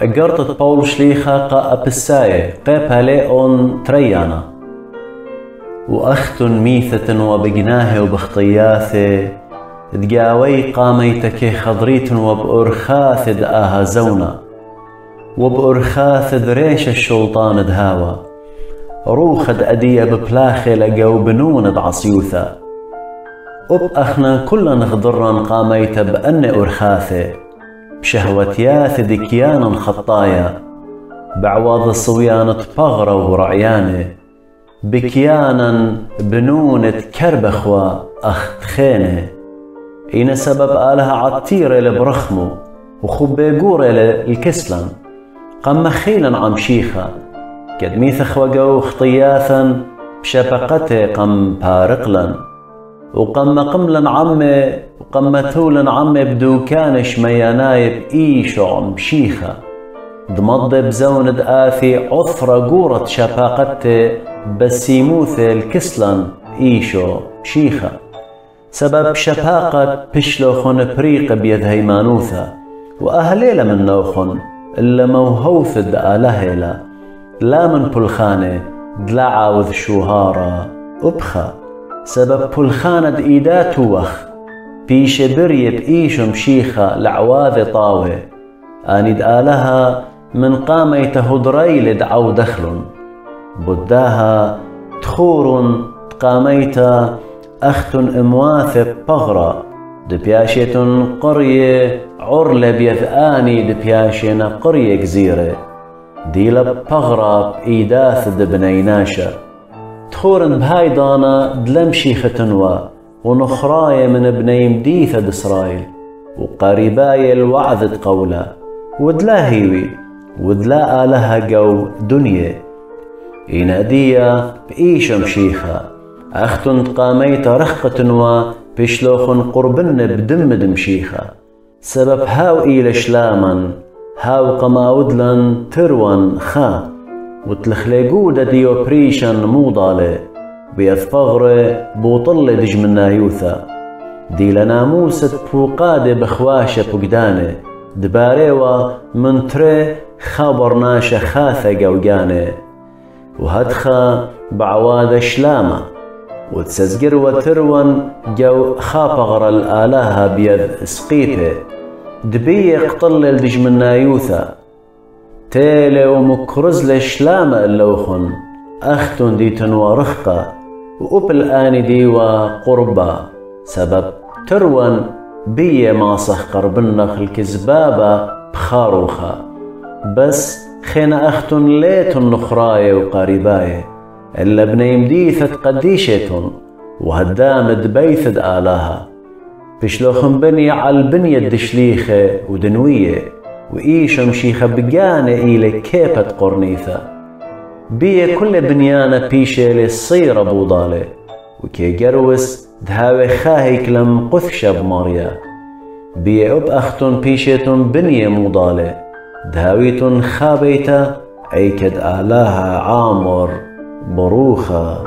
قرطت بول شليخة قا أبساية قيبها ليئون تريانا وأختن ميثة وبقناه وبخطياثة دقاوي قاميتك خضريت وبأرخاث دآها زونا وبأرخاث دريش الشلطان دهاوى روخد أدية ببلاخي لقاو بنون بعصيوثا أخنا كلن خضرن قاميت بأن أرخاثة بشهوتياث دكيانا خطايا بعواض الصويان بغرة ورعيانة بكيانا بنون تكربخوا أخت خينه إن سبب آلها عطيرة لبرخمو وخبيقورة للكسلن قم خيلا عم شيخة قد ميثخ وقو خطياثا بشبقته قم بارقلن وقم قملن عمي وقم تولن عمي بدوكانش ميانايب إيشو عم شيخة ضمض بزوند آثي عثرة قورة شباقته بسيموث الكسلن إيشو شيخة سبب شباقة بشلوخن بريق بيد هيمانوثة وأهليلا من نوخن إلا موهوث دآلهيلا لا من بلخانة دلعا وذ شوهارة أبخا سبب بلخانة إيدات وخ بيش بريب إيشو مشيخة لعواذ طاوة آني دآلها من قاميت هدري لدعو دخل بداها تخور تقاميت أخت أمواث بغرة دبياشة قرية عرلة بيثآني دبياشة قرية جزيرة ديلا بغرة بإيداث دبنيناشة تخورن بهايدانا دلمشي ختنوا ونخراية من بني مديثة دسرايل وقريباي الوعظ قولا ودلاهيوي ودلا آلها قو دنيا إنادية بإيش مشيخة أختن قاميت رخقة وبشلوخن قربن بدم دمشيخة سبب هاو إيل شلاما هاو قماودلن تروان خا وتلخلقودة ديو بريشن موضالة بيثفغر بوطل دجمنا يوثا دي لناموسة بوقادة بخواشة بقدانة دباريوة من تري خابرناشة خاثة قوقانة وهدخا بعواد شلامة وتسزقر وتروان جو خابغر الآلهة بيذ سقيبه دبي قطل الدجمنا يوثا تيلي ومكرز لشلامة اللوخن أختن دي تنوى رخقة وأبل آني ديوى قربة سبب تروان بيه ماصح قربنخ الكزبابة بخاروخة بس خينا أختن ليتن نخراية وقارباية إلا بني مديثة قديشتن وهدامد بيثد آلاها بشلوخن بني عالبنية الدشليخة ودنوية وإيش مشيخة بقانة إلي كيبة قرنيثة بيه كل بنيانة بيشة للصيرة بوضالة وكي جروس دهاوي خاهيك لم قثشة بماريا بيه أب أختن بيشتن بنية موضالة دهاويتن خابيتا أيكد آلاها عامر بروخة